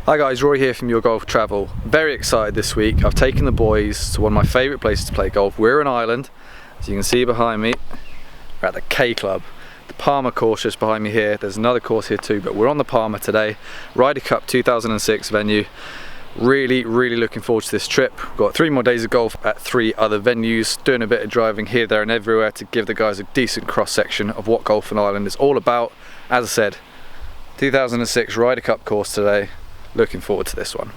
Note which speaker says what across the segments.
Speaker 1: Hi guys, Rory here from Your Golf Travel. Very excited this week. I've taken the boys to one of my favourite places to play golf. We're in Ireland, as you can see behind me. We're at the K Club. The Palmer course just behind me here. There's another course here too, but we're on the Palmer today. Ryder Cup 2006 venue. Really looking forward to this trip. We've got 3 more days of golf at 3 other venues, doing a bit of driving here, there and everywhere to give the guys a decent cross section of what golf in Ireland is all about. As I said, 2006 Ryder Cup course today. Looking forward to this one.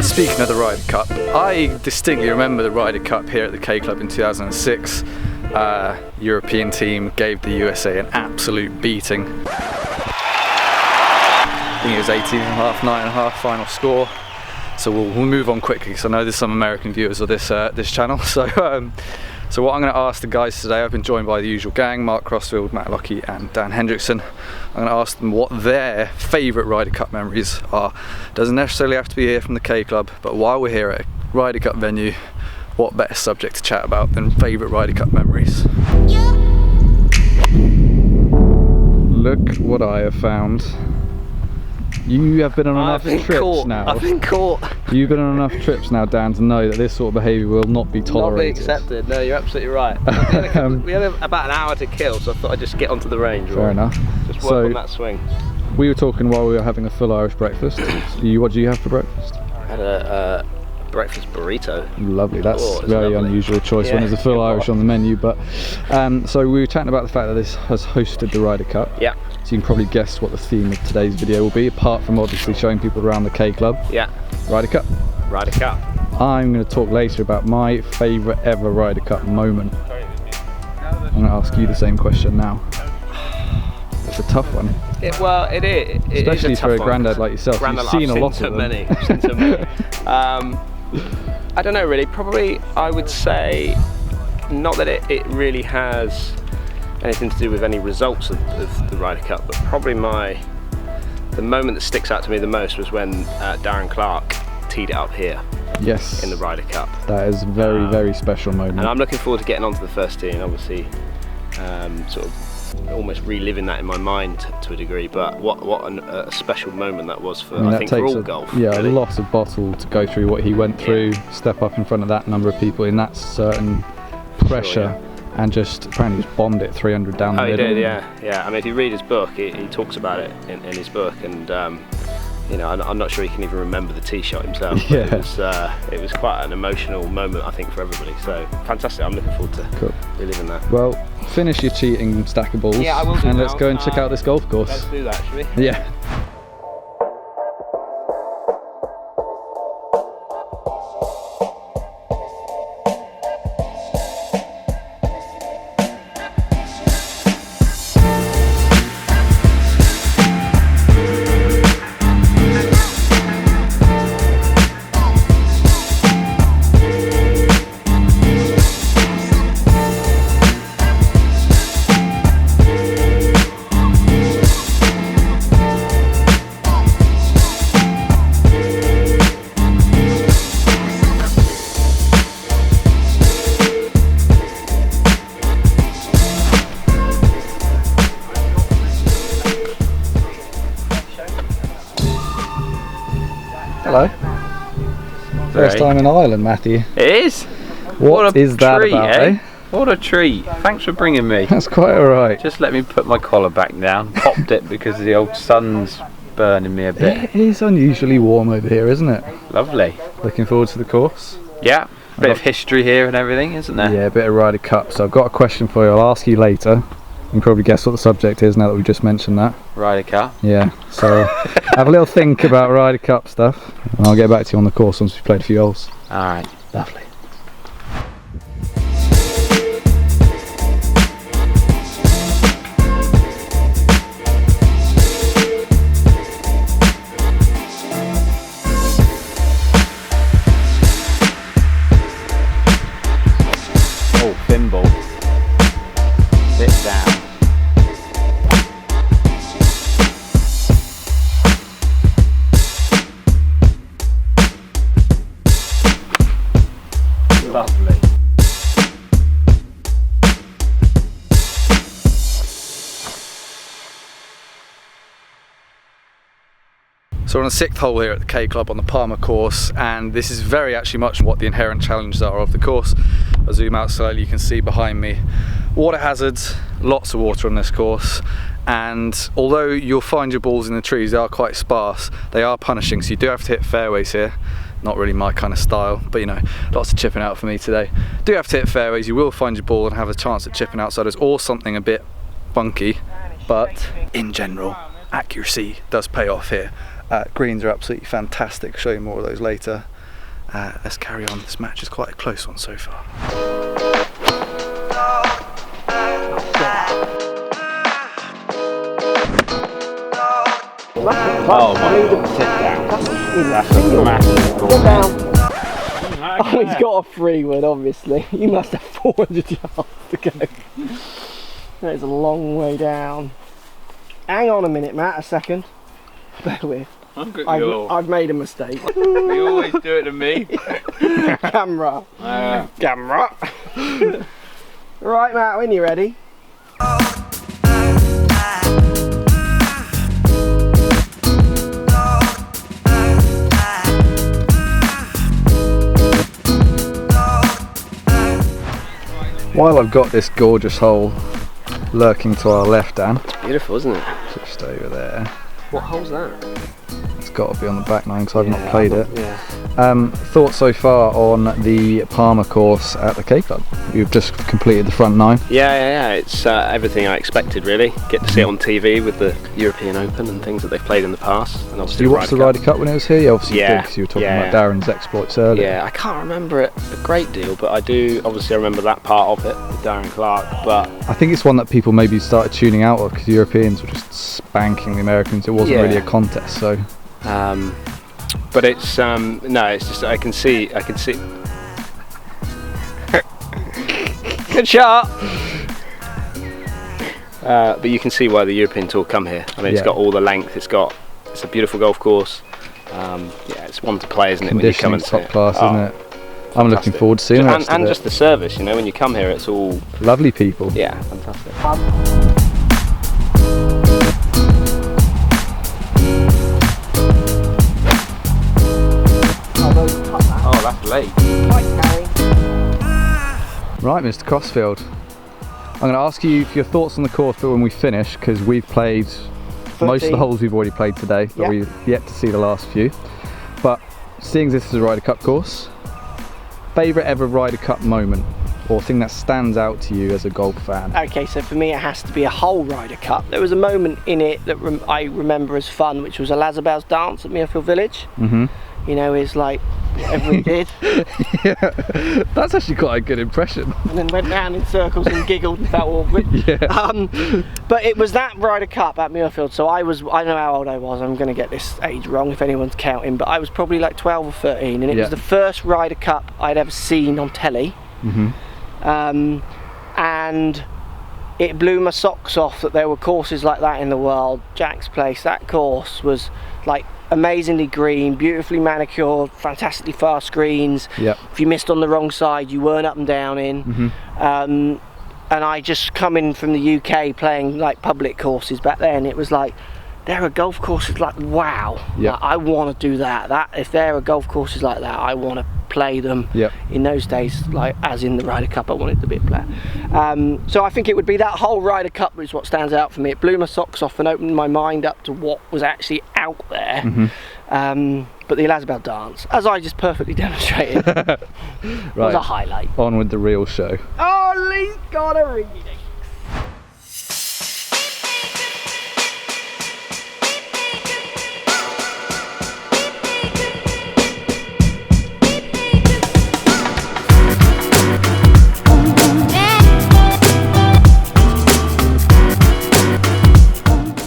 Speaker 1: Speaking of the Ryder Cup, I distinctly remember the Ryder Cup here at the K Club in 2006. European team gave the USA an absolute beating. I think it was 18.5, 9.5 final score. So we'll move on quickly because I know there's some American viewers of this this channel. So what I'm going to ask the guys today, I've been joined by the usual gang, Mark Crossfield, Lockey and Dan Hendriksen. I'm going to ask them what their favourite Ryder Cup memories are. Doesn't necessarily have to be here from the K Club, but while we're here at a Ryder Cup venue, what better subject to chat about than favourite Ryder Cup memories? Look what I have found. You have been on enough trips now. I've been caught. You've been on enough trips now, Dan, to know that this sort of behaviour will not be tolerated.
Speaker 2: Not be accepted. No, you're absolutely right. We had about an hour to kill, so I thought I'd just get onto the range.
Speaker 1: Fair enough.
Speaker 2: Just work on that swing.
Speaker 1: We were talking while we were having a full Irish breakfast. What do you have for breakfast?
Speaker 2: I had a breakfast burrito.
Speaker 1: Lovely, that's very unusual choice when there's a full Irish on the menu. But so we were chatting about the fact that this has hosted the Ryder Cup.
Speaker 2: Yeah.
Speaker 1: So you can probably guess what the theme of today's video will be, apart from obviously showing people around the K Club.
Speaker 2: Yeah.
Speaker 1: Ryder Cup.
Speaker 2: Ryder Cup.
Speaker 1: I'm going to talk later about my favourite ever Ryder Cup moment. I'm going to ask you the same question now. It's a tough one.
Speaker 2: Well, it is.
Speaker 1: Especially for a granddad like yourself. You've seen a lot of them.
Speaker 2: I've seen so many. I don't know really. Probably I would say not that it really has anything to do with any results of the Ryder Cup, but probably the moment that sticks out to me the most was when Darren Clarke teed it up here.
Speaker 1: Yes. In
Speaker 2: the Ryder Cup.
Speaker 1: That is a very special moment.
Speaker 2: And I'm looking forward to getting onto the first tee and obviously sort of almost reliving that in my mind to a degree. But what a special moment that was for I think for all golf.
Speaker 1: Yeah, really. A
Speaker 2: Lot
Speaker 1: of bottle to go through what he went through, step up in front of that number of people in that certain pressure. Sure, yeah. And just apparently just bombed it 300 down the middle.
Speaker 2: He did, yeah. I mean, if you read his book, he talks about it in his book, and you know, I'm not sure he can even remember the tee shot himself. Yeah. It was quite an emotional moment, I think, for everybody. So fantastic! I'm looking forward to reliving that.
Speaker 1: Well, finish your cheating stack of balls.
Speaker 2: Yeah, I will do
Speaker 1: and
Speaker 2: now.
Speaker 1: Let's go and check out this golf course.
Speaker 2: Let's do that, shall we?
Speaker 1: Yeah. Hello. First time in Ireland, Matthew.
Speaker 3: It is.
Speaker 1: What is that about, eh?
Speaker 3: What a treat. Thanks for bringing me.
Speaker 1: That's quite alright.
Speaker 3: Just let me put my collar back down. Popped it because the old sun's burning me a bit.
Speaker 1: It is unusually warm over here, isn't it?
Speaker 3: Lovely.
Speaker 1: Looking forward to the course?
Speaker 3: Yeah, Bit of history here and everything, isn't there?
Speaker 1: Yeah, a bit of Ryder Cup. So I've got a question for you. I'll ask you later. You can probably guess what the subject is now that we've just mentioned that.
Speaker 3: Ryder Cup.
Speaker 1: Yeah. So have a little think about Ryder Cup stuff, and I'll get back to you on the course once we've played a few holes.
Speaker 3: All right.
Speaker 1: Lovely.
Speaker 3: Thimble. Sit down. Lovely.
Speaker 1: So we're on the 6th hole here at the K Club on the Palmer course, and this is very actually much what the inherent challenges are of the course. I'll zoom out slightly, you can see behind me water hazards, lots of water on this course, and although you'll find your balls in the trees, they are quite sparse, they are punishing, so you do have to hit fairways here. Not really my kind of style, but you know, lots of chipping out for me today. Do have to hit fairways, you will find your ball and have a chance at chipping outsiders or something a bit funky, but in general, accuracy does pay off here. Greens are absolutely fantastic, I'll show you more of those later. Let's carry on, this match is quite a close one so far.
Speaker 3: Oh my God, sit down. That's a massive ball.
Speaker 4: Sit down. Oh, he's got a free one, obviously. You must have 400 yards to go. That is a long way down. Hang on a minute, Matt, a second. Bear with. I've made a mistake.
Speaker 3: You always do it to me.
Speaker 4: Camera. Camera. Right, Matt, when you're ready.
Speaker 1: While I've got this gorgeous hole lurking to our left, Dan,
Speaker 4: It's beautiful, isn't it?
Speaker 1: just over there,
Speaker 4: What hole's that?
Speaker 1: it's got to be on the back nine because I've not played it.
Speaker 4: Yeah.
Speaker 1: Thoughts so far on the Palmer course at the K Club? You've just completed the front nine.
Speaker 2: Yeah. It's everything I expected, really. Get to see it on TV with the European Open and things that they've played in the past. And
Speaker 1: Did
Speaker 2: obviously
Speaker 1: you watch the Ryder Cup when it was here? Yeah, obviously you did, because you were talking about Darren's exploits earlier.
Speaker 2: Yeah, I can't remember it a great deal, but I do obviously remember that part of it with Darren Clark. But
Speaker 1: I think it's one that people maybe started tuning out of because Europeans were just spanking the Americans. It wasn't really a contest, so.
Speaker 2: But it's no, it's just I can see. Good shot. But you can see why the European Tour come here. I mean, it's got all the length. It's a beautiful golf course. Yeah, it's one to play, isn't it? When you come and see
Speaker 1: top class, isn't it? I'm looking forward to seeing it.
Speaker 2: And just the service, you know, when you come here, it's all
Speaker 1: lovely people.
Speaker 2: Yeah, fantastic.
Speaker 3: Oh, that's late.
Speaker 1: Right, Mr. Crossfield. I'm going to ask you for your thoughts on the course when we finish, because we've played
Speaker 4: 13.
Speaker 1: Most of the holes we've already played today, but we've yet to see the last few. But seeing as this is a Ryder Cup course, favourite ever Ryder Cup moment or thing that stands out to you as a golf fan?
Speaker 4: Okay, so for me it has to be a whole Ryder Cup. There was a moment in it that I remember as fun, which was a Lazabel's dance at Muirfield Village.
Speaker 1: Mm-hmm.
Speaker 4: You know, it's like whatever he did.
Speaker 1: Yeah, that's actually quite a good impression.
Speaker 4: And then went round in circles and giggled and felt awkward. But it was that Ryder Cup at Muirfield, so I don't know how old I was, I'm going to get this age wrong if anyone's counting, but I was probably like 12 or 13, and it was the first Ryder Cup I'd ever seen on telly.
Speaker 1: Mm-hmm.
Speaker 4: And it blew my socks off that there were courses like that in the world. Jack's Place, that course was like amazingly green, beautifully manicured, fantastically fast greens. If you missed on the wrong side, you weren't up and down in.
Speaker 1: Mm-hmm.
Speaker 4: And I just come in from the UK playing like public courses back then. It was like, there are golf courses like, wow, like, I want to do that. If there are golf courses like that, I want to play them. In those days, like as in the Ryder Cup, I wanted to be a player. So I think it would be that whole Ryder Cup is what stands out for me. It blew my socks off and opened my mind up to what was actually out there. But the Elizabeth dance, as I just perfectly demonstrated, was a highlight.
Speaker 1: On with the real show.
Speaker 4: Oh, Lee's got a reading.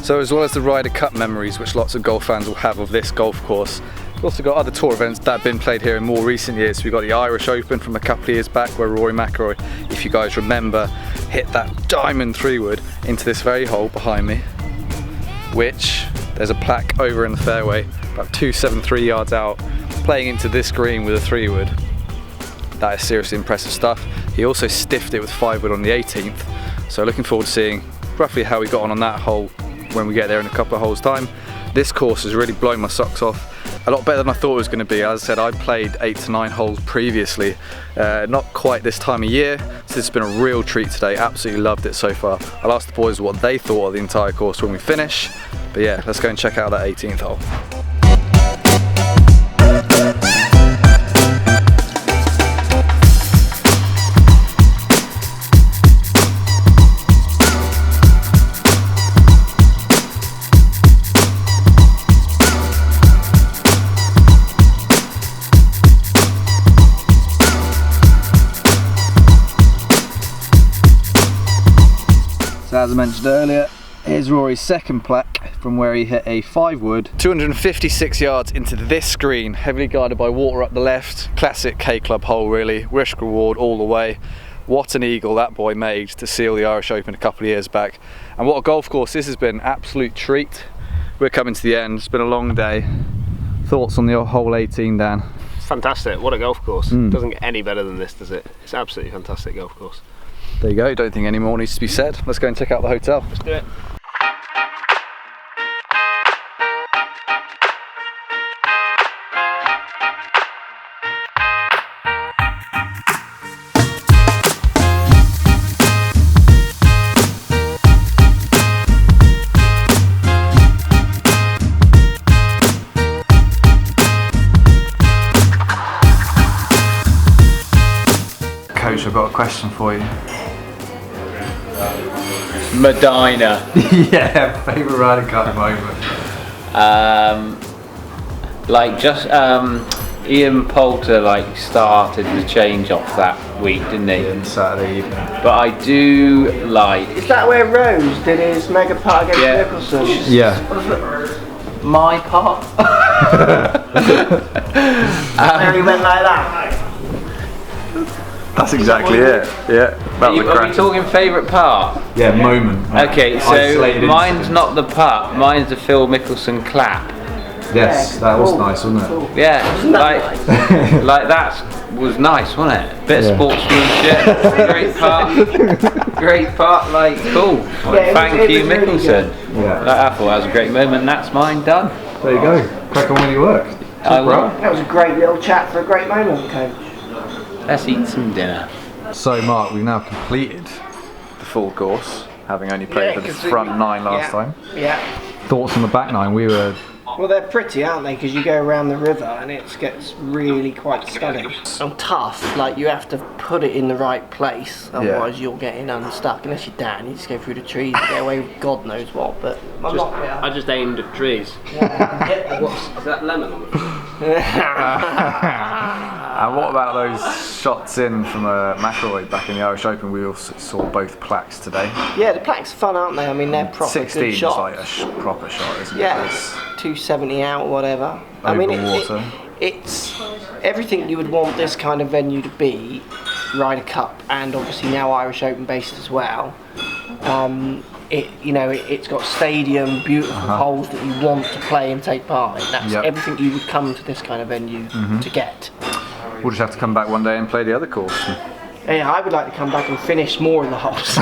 Speaker 1: So as well as the Ryder Cup memories, which lots of golf fans will have of this golf course, we've also got other tour events that have been played here in more recent years. We've got the Irish Open from a couple of years back where Rory McIlroy, if you guys remember, hit that diamond 3-wood into this very hole behind me, which there's a plaque over in the fairway, about 273 yards out, playing into this green with a 3-wood. That is seriously impressive stuff. He also stiffed it with 5-wood on the 18th, so looking forward to seeing roughly how he got on that hole when we get there in a couple of holes time. This course has really blown my socks off. A lot better than I thought it was going to be. As I said, I played 8 to 9 holes previously, not quite this time of year, so it's been a real treat today. Absolutely loved it so far. I'll ask the boys what they thought of the entire course when we finish, but yeah, let's go and check out that 18th hole. So as I mentioned earlier, here's Rory's second plaque from where he hit a 5-wood. 256 yards into this green, heavily guarded by water up the left. Classic K-Club hole really, risk reward all the way. What an eagle that boy made to seal the Irish Open a couple of years back. And what a golf course this has been, absolute treat. We're coming to the end, it's been a long day. Thoughts on the hole 18, Dan?
Speaker 2: Fantastic, what a golf course. Doesn't get any better than this, does it? It's absolutely fantastic golf course.
Speaker 1: There you go, don't think any more needs to be said. Let's go and check out the hotel.
Speaker 2: Let's do it.
Speaker 1: Coach, I've got a question for you.
Speaker 3: Medina.
Speaker 1: Yeah, favourite Ryder Cup moment.
Speaker 3: Like just Ian Poulter like started the change off that week, didn't he?
Speaker 1: On Saturday evening.
Speaker 3: But I do like.
Speaker 4: Is that where Rose did his mega part against Nicholson?
Speaker 1: Yeah.
Speaker 3: My part.
Speaker 4: Where he went like that.
Speaker 1: That's exactly it. Yeah.
Speaker 3: Are we talking favourite part?
Speaker 1: Yeah, moment.
Speaker 3: Okay, so
Speaker 1: Isolated
Speaker 3: mine's
Speaker 1: incident.
Speaker 3: not the putt, mine's the Phil Mickelson clap.
Speaker 1: Yes, that was nice, wasn't it?
Speaker 3: Yeah, like that was nice, wasn't it? Bit of sportsmanship, great part, like cool. Thank you, Mickelson.
Speaker 1: Yeah.
Speaker 3: I thought that was a great moment. That's mine done.
Speaker 1: There you go. Crack on when you work.
Speaker 3: I will.
Speaker 4: That was a great little chat for a great moment, Coach.
Speaker 3: Let's eat some dinner.
Speaker 1: So, Mark, we've now completed the full course, having only played for the front 9 last time.
Speaker 4: Yeah.
Speaker 1: Thoughts on the back 9? We were.
Speaker 4: Well, they're pretty, aren't they? Because you go around the river and it gets really quite stunning. And tough, like you have to put it in the right place, otherwise you're getting unstuck. Unless you're Dan, you just go through the trees and get away with God knows what. But I'm not here.
Speaker 2: I just aimed at trees. Is that lemon on the
Speaker 1: And what about those shots in from McIlroy back in the Irish Open? We also saw both plaques today.
Speaker 4: Yeah, the plaques are fun, aren't they? I mean, they're proper
Speaker 1: 16
Speaker 4: good
Speaker 1: is
Speaker 4: shots.
Speaker 1: like a proper shot, isn't it?
Speaker 4: Yeah,
Speaker 1: It's
Speaker 4: 270 out, whatever. I
Speaker 1: over
Speaker 4: mean,
Speaker 1: water.
Speaker 4: it's everything you would want this kind of venue to be. Ryder Cup and obviously now Irish Open based as well. It's got stadium, beautiful holes that you want to play and take part in. That's everything you would come to this kind of venue to get.
Speaker 1: We'll just have to come back one day and play the other course.
Speaker 4: Yeah, I would like to come back and finish more in the holes.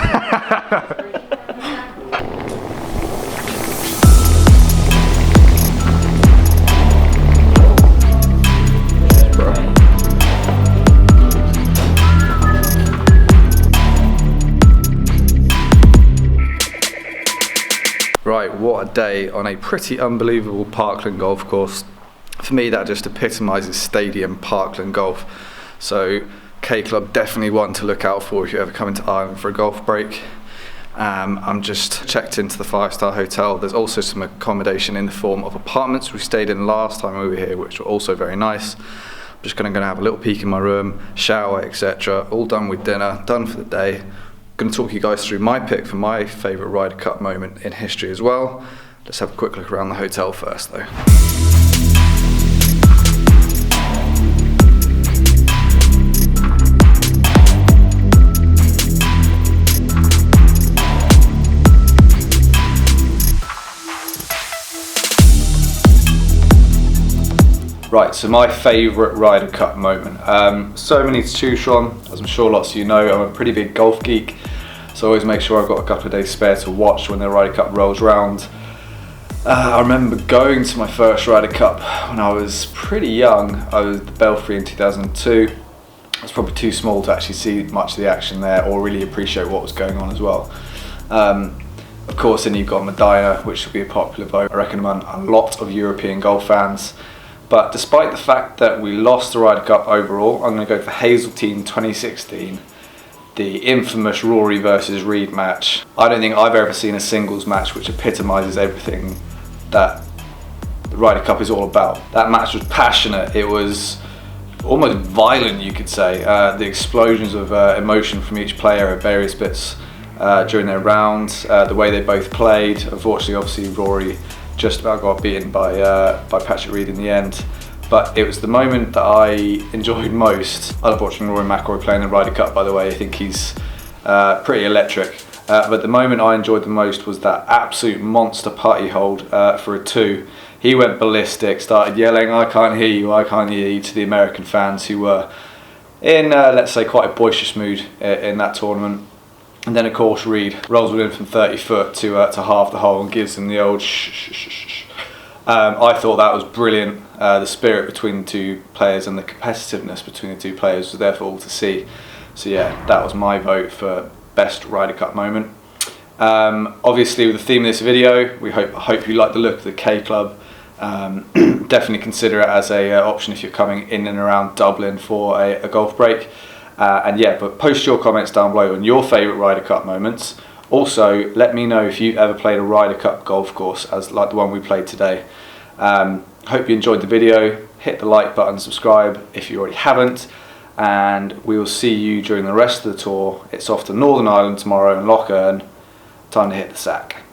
Speaker 1: Right, what a day on a pretty unbelievable Parkland golf course. For me, that just epitomises stadium parkland golf. So K Club, definitely one to look out for if you ever come into Ireland for a golf break. I'm just checked into the 5-star hotel. There's also some accommodation in the form of apartments we stayed in last time we were here, which were also very nice. I'm just going to have a little peek in my room, shower, etc. All done with dinner, done for the day. I'm going to talk you guys through my pick for my favourite Ryder Cup moment in history as well. Let's have a quick look around the hotel first though. Right, so my favourite Ryder Cup moment. So many to choose from, as I'm sure lots of you know. I'm a pretty big golf geek, so I always make sure I've got a couple of days spare to watch when the Ryder Cup rolls round. I remember going to my first Ryder Cup when I was pretty young. I was at the Belfry in 2002. I was probably too small to actually see much of the action there or really appreciate what was going on as well. Of course, then you've got Medina, which will be a popular vote, I reckon, among a lot of European golf fans. But despite the fact that we lost the Ryder Cup overall, I'm going to go for Hazeltine 2016, the infamous Rory versus Reed match. I don't think I've ever seen a singles match which epitomises everything that the Ryder Cup is all about. That match was passionate, it was almost violent, you could say. The explosions of emotion from each player at various bits during their rounds, the way they both played. Unfortunately, obviously, Rory just about got beaten by Patrick Reed in the end, but it was the moment that I enjoyed most. I love watching Rory McIlroy playing the Ryder Cup, by the way. I think he's pretty electric, but the moment I enjoyed the most was that absolute monster putty hold for a 2. He went ballistic, started yelling, "I can't hear you, I can't hear you," to the American fans who were in, let's say, quite a boisterous mood in that tournament. And then of course Reed rolls it in from 30 foot to half the hole and gives them the old shh, shh, shh, shh. I thought that was brilliant. The spirit between the two players and the competitiveness between the two players was there for all to see. So yeah, that was my vote for best Ryder Cup moment. Obviously, with the theme of this video, I hope you like the look of the K Club. Definitely consider it as a option if you're coming in and around Dublin for a golf break. And yeah, but post your comments down below on your favourite Ryder Cup moments. Also, let me know if you've ever played a Ryder Cup golf course as like the one we played today. Hope you enjoyed the video. Hit the like button, subscribe if you already haven't, and we will see you during the rest of the tour. It's off to Northern Ireland tomorrow in Lockern. Time to hit the sack.